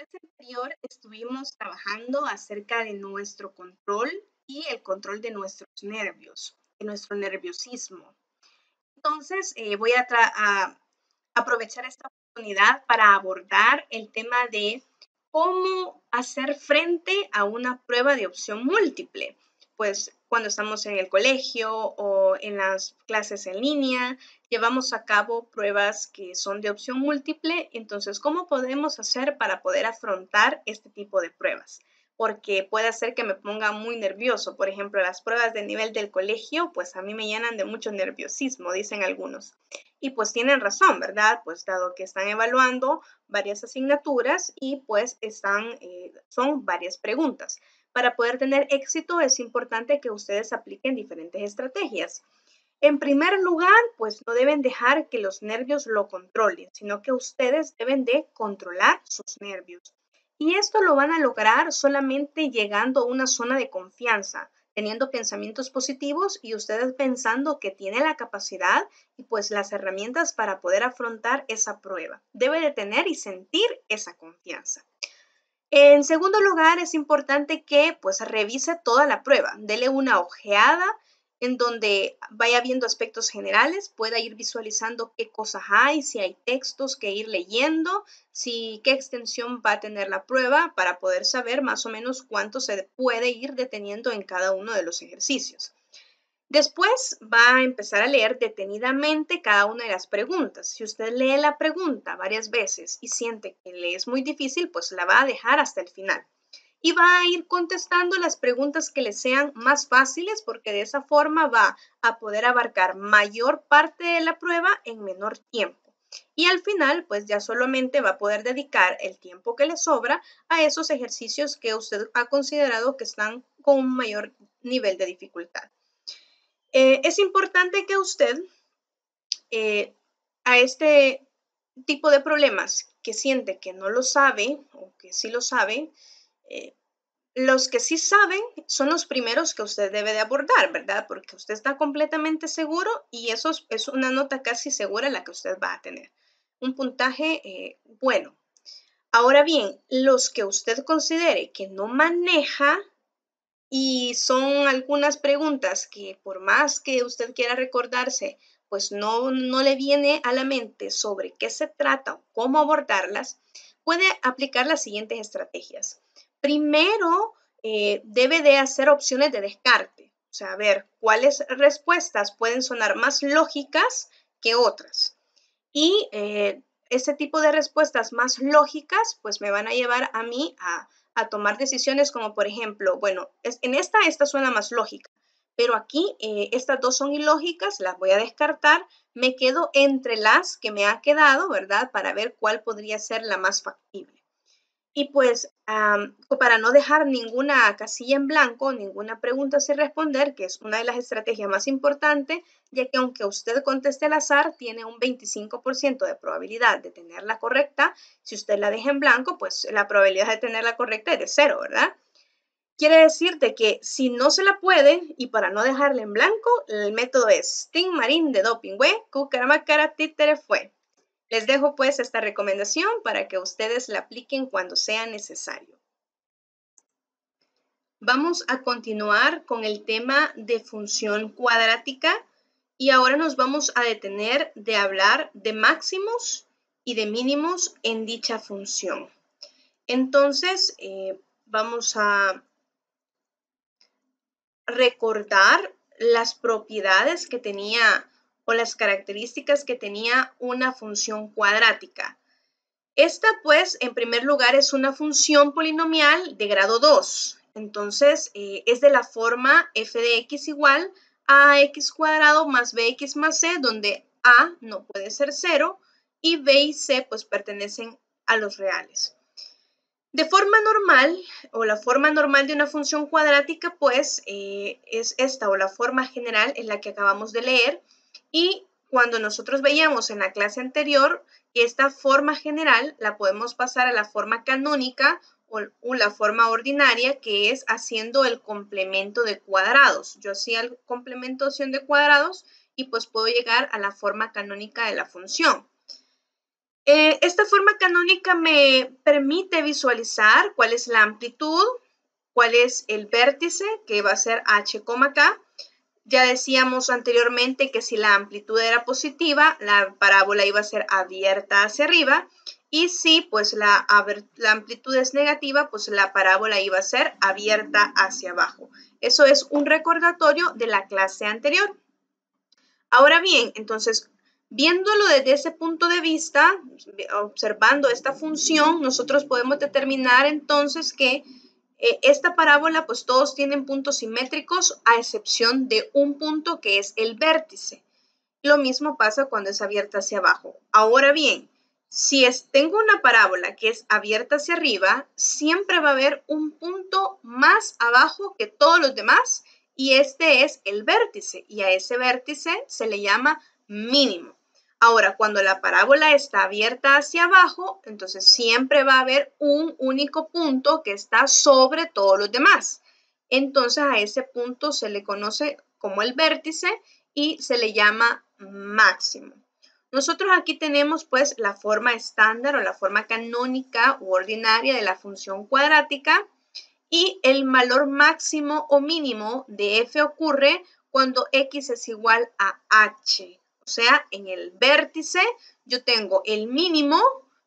clase anterior estuvimos trabajando acerca de nuestro control y el control de nuestros nervios, de nuestro nerviosismo. Entonces, voy a aprovechar esta oportunidad para abordar el tema de cómo hacer frente a una prueba de opción múltiple. Pues cuando estamos en el colegio o en las clases en línea, llevamos a cabo pruebas que son de opción múltiple. Entonces, ¿cómo podemos hacer para poder afrontar este tipo de pruebas? Porque puede hacer que me ponga muy nervioso. Por ejemplo, las pruebas de nivel del colegio, pues a mí me llenan de mucho nerviosismo, dicen algunos. Y pues tienen razón, ¿verdad? Pues dado que están evaluando varias asignaturas y pues son varias preguntas. Para poder tener éxito es importante que ustedes apliquen diferentes estrategias. En primer lugar, pues no deben dejar que los nervios lo controlen, sino que ustedes deben de controlar sus nervios. Y esto lo van a lograr solamente llegando a una zona de confianza, teniendo pensamientos positivos y ustedes pensando que tienen la capacidad y pues las herramientas para poder afrontar esa prueba. Debe de tener y sentir esa confianza. En segundo lugar, es importante que pues revise toda la prueba, dele una ojeada en donde vaya viendo aspectos generales, pueda ir visualizando qué cosas hay, si hay textos que ir leyendo, qué extensión va a tener la prueba para poder saber más o menos cuánto se puede ir deteniendo en cada uno de los ejercicios. Después va a empezar a leer detenidamente cada una de las preguntas. Si usted lee la pregunta varias veces y siente que le es muy difícil, pues la va a dejar hasta el final. Y va a ir contestando las preguntas que le sean más fáciles porque de esa forma va a poder abarcar mayor parte de la prueba en menor tiempo. Y al final, pues ya solamente va a poder dedicar el tiempo que le sobra a esos ejercicios que usted ha considerado que están con un mayor nivel de dificultad. Es importante que usted a este tipo de problemas que siente que no lo sabe o que sí lo sabe, eh, los que sí saben son los primeros que usted debe de abordar, ¿verdad? Porque usted está completamente seguro y eso es una nota casi segura la que usted va a tener. Un puntaje bueno. Ahora bien, los que usted considere que no maneja y son algunas preguntas que por más que usted quiera recordarse, pues no le viene a la mente sobre qué se trata o cómo abordarlas, puede aplicar las siguientes estrategias. Primero, debe de hacer opciones de descarte, o sea, ver cuáles respuestas pueden sonar más lógicas que otras. Y ese tipo de respuestas más lógicas, pues me van a llevar a mí a tomar decisiones como, por ejemplo, bueno, esta suena más lógica, pero aquí estas dos son ilógicas, las voy a descartar, me quedo entre las que me ha quedado, ¿verdad? Para ver cuál podría ser la más factible. Y pues para no dejar ninguna casilla en blanco, ninguna pregunta sin responder, que es una de las estrategias más importantes, ya que aunque usted conteste al azar, tiene un 25% de probabilidad de tenerla correcta. Si usted la deja en blanco, pues la probabilidad de tenerla correcta es de 0, ¿verdad? Quiere decir de que si no se la puede y para no dejarla en blanco, el método es Sting Marín de Doping, Cucaramácara Títere fue. Les dejo pues esta recomendación para que ustedes la apliquen cuando sea necesario. Vamos a continuar con el tema de función cuadrática y ahora nos vamos a detener de hablar de máximos y de mínimos en dicha función. Entonces, vamos a recordar las propiedades que tenía o las características que tenía una función cuadrática. Esta, pues, en primer lugar, es una función polinomial de grado 2. Entonces, es de la forma f de x igual a x cuadrado más bx más c, donde a no puede ser 0 y b y c, pues, pertenecen a los reales. De forma normal, o la forma normal de una función cuadrática, pues, es esta, o la forma general es la que acabamos de leer. Y cuando nosotros veíamos en la clase anterior que esta forma general la podemos pasar a la forma canónica o la forma ordinaria, que es haciendo el complemento de cuadrados. Yo hacía el complementación de cuadrados y pues puedo llegar a la forma canónica de la función. Esta forma canónica me permite visualizar cuál es la amplitud, cuál es el vértice, que va a ser h, k. Ya decíamos anteriormente que si la amplitud era positiva, la parábola iba a ser abierta hacia arriba. Y si pues la amplitud es negativa, pues la parábola iba a ser abierta hacia abajo. Eso es un recordatorio de la clase anterior. Ahora bien, entonces, viéndolo desde ese punto de vista, observando esta función, nosotros podemos determinar entonces que esta parábola, pues todos tienen puntos simétricos a excepción de un punto que es el vértice. Lo mismo pasa cuando es abierta hacia abajo. Ahora bien, si tengo una parábola que es abierta hacia arriba, siempre va a haber un punto más abajo que todos los demás y este es el vértice y a ese vértice se le llama mínimo. Ahora, cuando la parábola está abierta hacia abajo, entonces siempre va a haber un único punto que está sobre todos los demás. Entonces a ese punto se le conoce como el vértice y se le llama máximo. Nosotros aquí tenemos pues la forma estándar o la forma canónica u ordinaria de la función cuadrática y el valor máximo o mínimo de f ocurre cuando x es igual a h. O sea, en el vértice yo tengo el mínimo,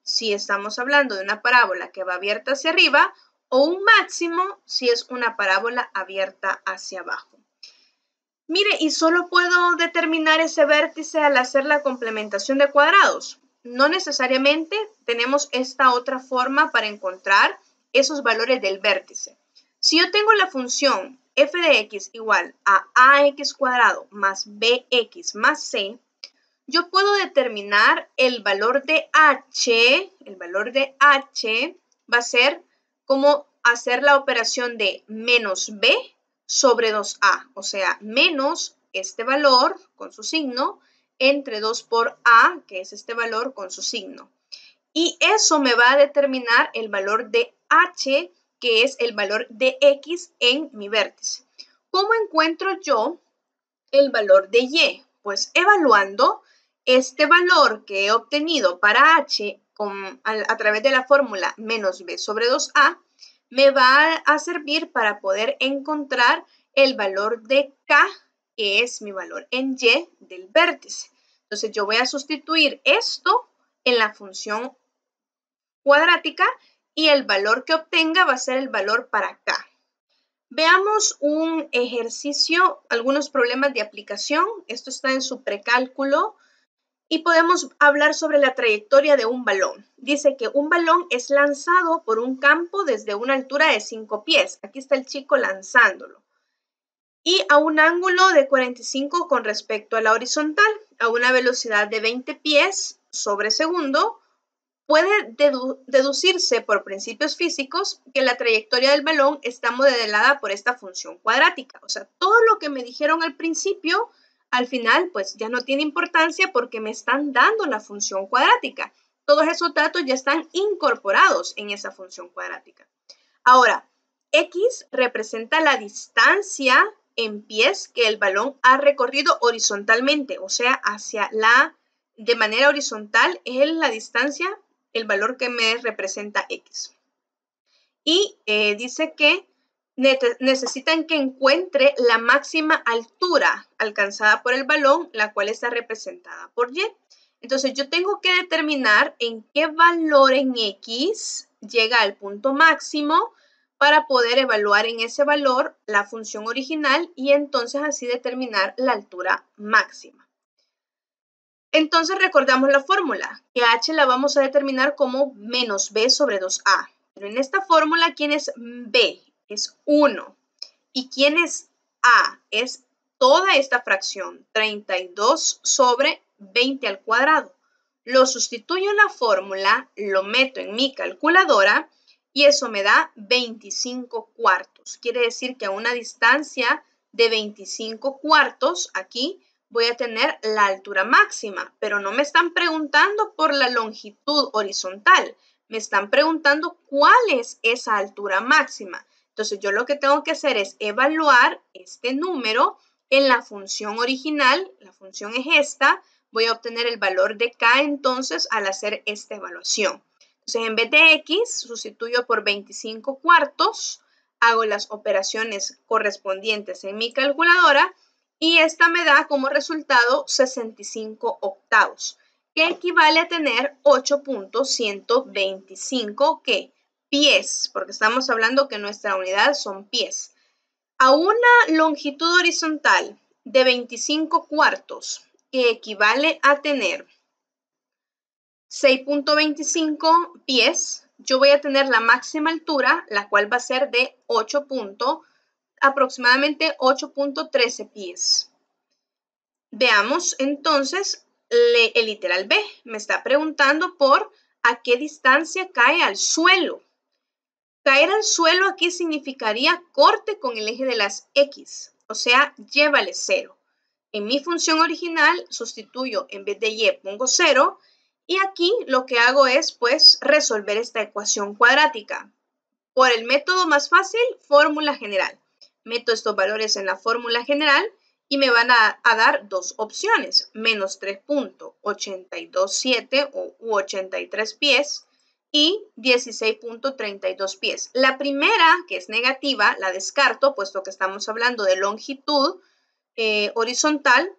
si estamos hablando de una parábola que va abierta hacia arriba, o un máximo si es una parábola abierta hacia abajo. Mire, y solo puedo determinar ese vértice al hacer la complementación de cuadrados. No necesariamente tenemos esta otra forma para encontrar esos valores del vértice. Si yo tengo la función f de x igual a ax cuadrado más bx más c, yo puedo determinar el valor de h. El valor de h va a ser como hacer la operación de menos b sobre 2a, o sea, menos este valor con su signo entre 2 por a, que es este valor con su signo. Y eso me va a determinar el valor de h, que es el valor de x en mi vértice. ¿Cómo encuentro yo el valor de y? Pues evaluando este valor que he obtenido para h a través de la fórmula menos b sobre 2a, me va a servir para poder encontrar el valor de k, que es mi valor en y del vértice. Entonces yo voy a sustituir esto en la función cuadrática y el valor que obtenga va a ser el valor para k. Veamos un ejercicio, algunos problemas de aplicación. Esto está en su precálculo y podemos hablar sobre la trayectoria de un balón. Dice que un balón es lanzado por un campo desde una altura de 5 pies. Aquí está el chico lanzándolo. Y a un ángulo de 45 con respecto a la horizontal, a una velocidad de 20 pies sobre segundo. Puede deducirse por principios físicos que la trayectoria del balón está modelada por esta función cuadrática. O sea, todo lo que me dijeron al principio, al final, pues ya no tiene importancia porque me están dando la función cuadrática. Todos esos datos ya están incorporados en esa función cuadrática. Ahora, x representa la distancia en pies que el balón ha recorrido horizontalmente, o sea, de manera horizontal es la distancia, el valor que me representa x. Y dice que necesitan que encuentre la máxima altura alcanzada por el balón, la cual está representada por y. Entonces yo tengo que determinar en qué valor en x llega al punto máximo para poder evaluar en ese valor la función original y entonces así determinar la altura máxima. Entonces recordamos la fórmula, que h la vamos a determinar como menos b sobre 2a. Pero en esta fórmula, ¿quién es b? Es 1. ¿Y quién es a? Es toda esta fracción, 32 sobre 20 al cuadrado. Lo sustituyo en la fórmula, lo meto en mi calculadora y eso me da 25 cuartos. Quiere decir que a una distancia de 25 cuartos, aquí voy a tener la altura máxima, pero no me están preguntando por la longitud horizontal, me están preguntando cuál es esa altura máxima. Entonces yo lo que tengo que hacer es evaluar este número en la función original, la función es esta, voy a obtener el valor de K entonces al hacer esta evaluación. Entonces, en vez de X, sustituyo por 25 cuartos, hago las operaciones correspondientes en mi calculadora y esta me da como resultado 65 octavos, que equivale a tener 8.125 pies, porque estamos hablando que nuestra unidad son pies. A una longitud horizontal de 25 cuartos, que equivale a tener 6.25 pies, yo voy a tener la máxima altura, la cual va a ser de aproximadamente 8.13 pies. Veamos entonces el literal B. Me está preguntando por a qué distancia cae al suelo. Caer al suelo aquí significaría corte con el eje de las X, o sea, llévale 0. En mi función original sustituyo, en vez de Y pongo 0, y aquí lo que hago es pues resolver esta ecuación cuadrática. Por el método más fácil, fórmula general. Meto estos valores en la fórmula general y me van a dar dos opciones, menos 3.827 u 83 pies y 16.32 pies. La primera, que es negativa, la descarto, puesto que estamos hablando de longitud horizontal.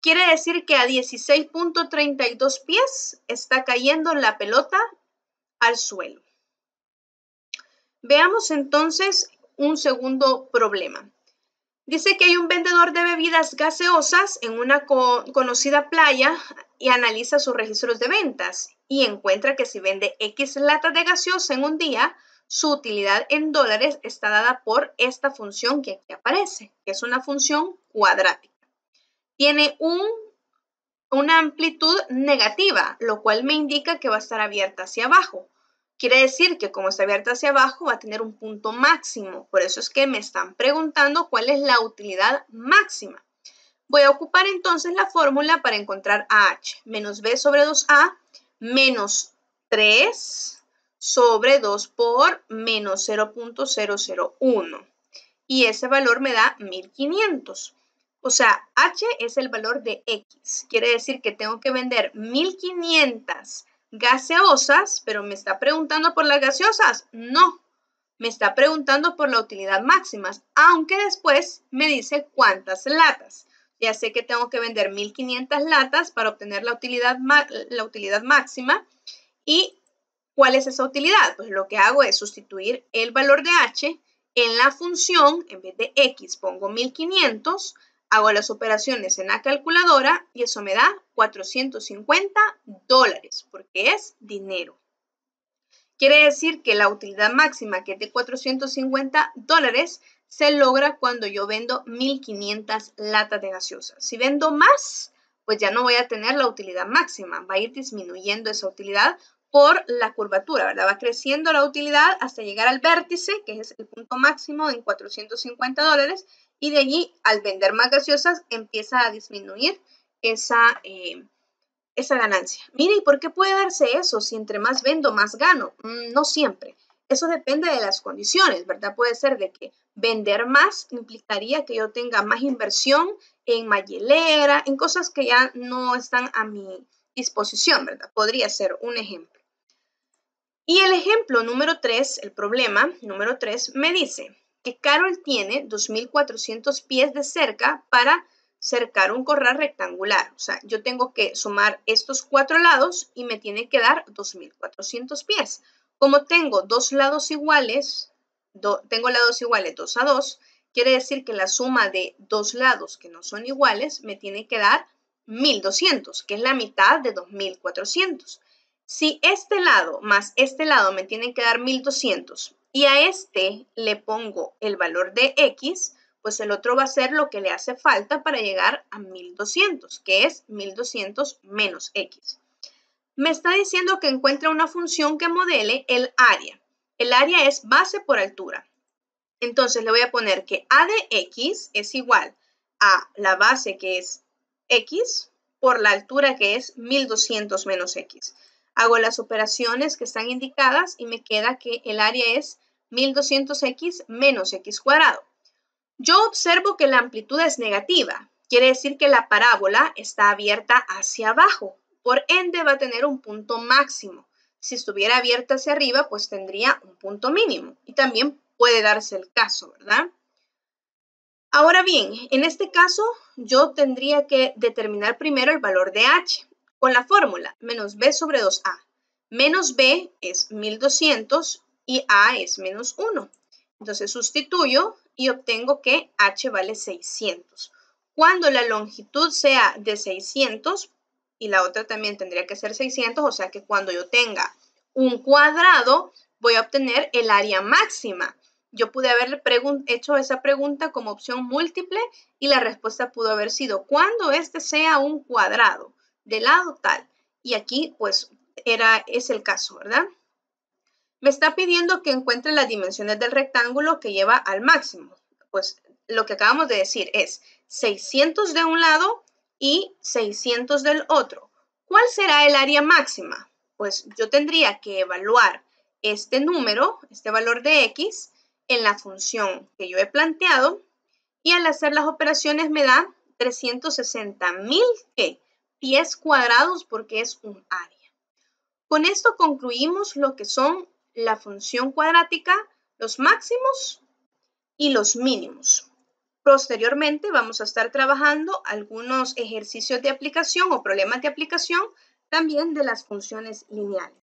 Quiere decir que a 16.32 pies está cayendo la pelota al suelo. Veamos entonces un segundo problema. Dice que hay un vendedor de bebidas gaseosas en una conocida playa y analiza sus registros de ventas y encuentra que si vende X latas de gaseosa en un día, su utilidad en dólares está dada por esta función que aquí aparece, que es una función cuadrática. Tiene una amplitud negativa, lo cual me indica que va a estar abierta hacia abajo. Quiere decir que como está abierta hacia abajo va a tener un punto máximo. Por eso es que me están preguntando cuál es la utilidad máxima. Voy a ocupar entonces la fórmula para encontrar AH. Menos B sobre 2A menos 3 sobre 2 por menos 0.001. Y ese valor me da 1500. O sea, H es el valor de X. Quiere decir que tengo que vender 1500 gaseosas, pero ¿me está preguntando por las gaseosas? No, me está preguntando por la utilidad máxima, aunque después me dice cuántas latas. Ya sé que tengo que vender 1500 latas para obtener la utilidad máxima. ¿Y cuál es esa utilidad? Pues lo que hago es sustituir el valor de H en la función. En vez de X pongo 1500, hago las operaciones en la calculadora y eso me da $450 porque es dinero. Quiere decir que la utilidad máxima, que es de $450, se logra cuando yo vendo 1500 latas de gaseosa. Si vendo más, pues ya no voy a tener la utilidad máxima. Va a ir disminuyendo esa utilidad por la curvatura, ¿verdad? Va creciendo la utilidad hasta llegar al vértice, que es el punto máximo en $450, y de allí, al vender más gaseosas, empieza a disminuir esa ganancia. Mire, ¿y por qué puede darse eso? Si entre más vendo, más gano. No siempre. Eso depende de las condiciones, ¿verdad? Puede ser de que vender más implicaría que yo tenga más inversión en más hielera, en cosas que ya no están a mi disposición, ¿verdad? Podría ser un ejemplo. Y el ejemplo número 3, el problema número 3, me dice que Carol tiene 2400 pies de cerca para cercar un corral rectangular. O sea, yo tengo que sumar estos 4 lados y me tiene que dar 2400 pies. Como tengo dos lados iguales, tengo lados iguales 2 a 2, quiere decir que la suma de dos lados que no son iguales me tiene que dar 1200, que es la mitad de 2400. Si este lado más este lado me tienen que dar 1200 y a este le pongo el valor de X, pues el otro va a ser lo que le hace falta para llegar a 1200, que es 1200 menos X. Me está diciendo que encuentre una función que modele el área. El área es base por altura. Entonces le voy a poner que A de X es igual a la base que es X por la altura que es 1200 menos X. Hago las operaciones que están indicadas y me queda que el área es 1200x menos x cuadrado. Yo observo que la amplitud es negativa. quiere decir que la parábola está abierta hacia abajo. Por ende, va a tener un punto máximo. Si estuviera abierta hacia arriba, pues tendría un punto mínimo. Y también puede darse el caso, ¿verdad? Ahora bien, en este caso, yo tendría que determinar primero el valor de h con la fórmula menos b sobre 2a. Menos b es 1200 y a es menos 1. Entonces sustituyo y obtengo que h vale 600. Cuando la longitud sea de 600 y la otra también tendría que ser 600, o sea que cuando yo tenga un cuadrado, voy a obtener el área máxima. Yo pude haber hecho esa pregunta como opción múltiple y la respuesta pudo haber sido cuando este sea un cuadrado de lado tal. Y aquí pues es el caso, ¿verdad? Me está pidiendo que encuentre las dimensiones del rectángulo que lleva al máximo. Pues lo que acabamos de decir es 600 de un lado y 600 del otro. ¿Cuál será el área máxima? Pues yo tendría que evaluar este número, este valor de x, en la función que yo he planteado y al hacer las operaciones me da 360.000 pies cuadrados porque es un área. Con esto concluimos lo que son la función cuadrática, los máximos y los mínimos. Posteriormente vamos a estar trabajando algunos ejercicios de aplicación o problemas de aplicación también de las funciones lineales.